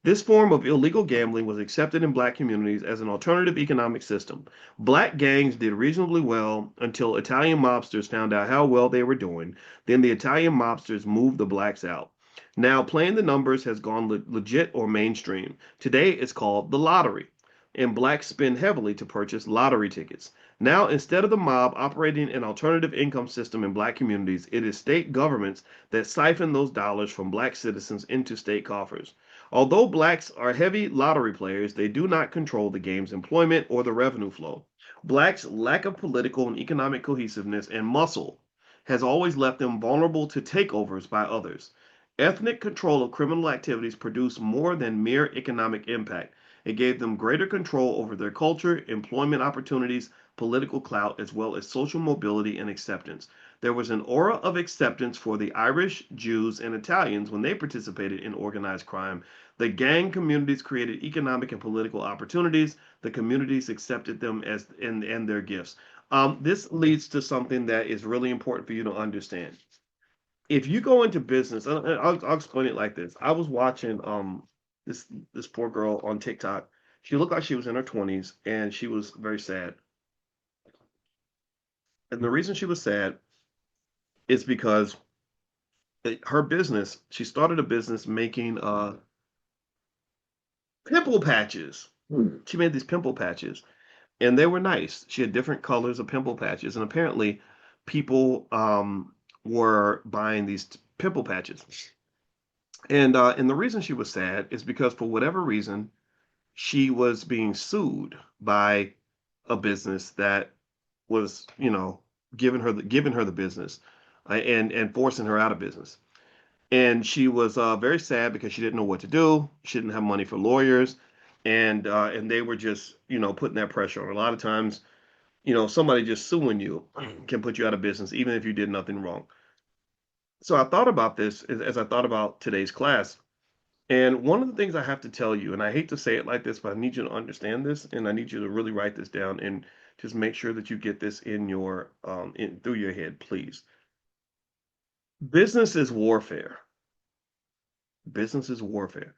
This form of illegal gambling was accepted in black communities as an alternative economic system. Black gangs did reasonably well until Italian mobsters found out how well they were doing. Then the Italian mobsters moved the blacks out. Now, playing the numbers has gone legit or mainstream. Today, it's called the lottery, and blacks spend heavily to purchase lottery tickets. Now, instead of the mob operating an alternative income system in black communities, it is state governments that siphon those dollars from black citizens into state coffers. Although blacks are heavy lottery players, they do not control the game's employment or the revenue flow. Blacks' lack of political and economic cohesiveness and muscle has always left them vulnerable to takeovers by others. Ethnic control of criminal activities produced more than mere economic impact. It gave them greater control over their culture, employment opportunities, political clout, as well as social mobility and acceptance. There was an aura of acceptance for the Irish, Jews, and Italians when they participated in organized crime. The gang communities created economic and political opportunities. The communities accepted them as and their gifts. This leads to something that is really important for you to understand. If you go into business, I'll explain it like this. I was watching this this poor girl on TikTok. She looked like she was in her 20s and she was very sad. And the reason she was sad is because her business, she started a business making pimple patches. She made these pimple patches and they were nice. She had different colors of pimple patches, and apparently people were buying these pimple patches. And the reason she was sad is because for whatever reason she was being sued by a business that was, giving her the business and forcing her out of business. And she was very sad because she didn't know what to do. She didn't have money for lawyers, and they were just putting that pressure on. A lot of times, somebody just suing you can put you out of business even if you did nothing wrong. So I thought about this as I thought about today's class. And one of the things I have to tell you, and I hate to say it like this, but I need you to understand this, and I need you to really write this down and just make sure that you get this in your in through your head, please. Business is warfare. Business is warfare.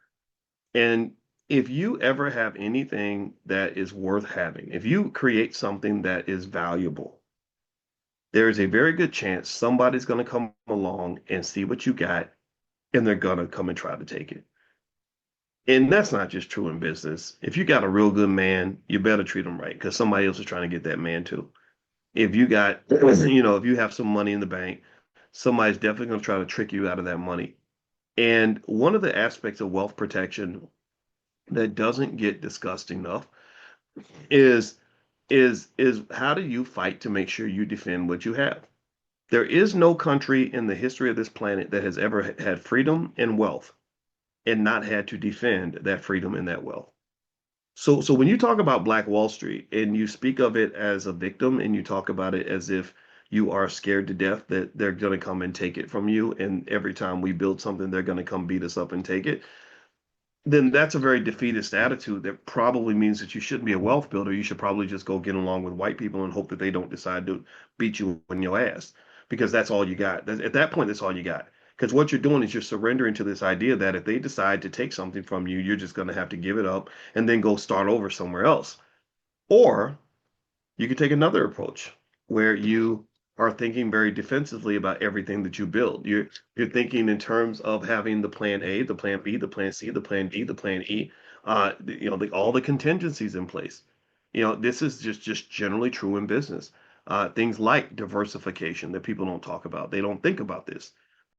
And if you ever have anything that is worth having, if you create something that is valuable, there is a very good chance somebody's going to come along and see what you got, and they're going to come and try to take it. And that's not just true in business. If you got a real good man, you better treat him right because somebody else is trying to get that man too. If you got, if you have some money in the bank, somebody's definitely going to try to trick you out of that money. And one of the aspects of wealth protection that doesn't get discussed enough is is how do you fight to make sure you defend what you have? There is no country in the history of this planet that has ever had freedom and wealth and not had to defend that freedom and that wealth. So when you talk about Black Wall Street and you speak of it as a victim and you talk about it as if you are scared to death that they're going to come and take it from you, and every time we build something, they're going to come beat us up and take it, then that's a very defeatist attitude that probably means that you shouldn't be a wealth builder. You should probably just go get along with white people and hope that they don't decide to beat you in your ass because that's all you got. At that point, that's all you got. Because what you're doing is you're surrendering to this idea that if they decide to take something from you, you're just going to have to give it up and then go start over somewhere else. Or you could take another approach where you are thinking very defensively about everything that you build. You're thinking in terms of having the plan A, the plan B, the plan C, the plan D, the plan E, all the contingencies in place. This is just generally true in business. Things like diversification that people don't talk about. They don't think about this.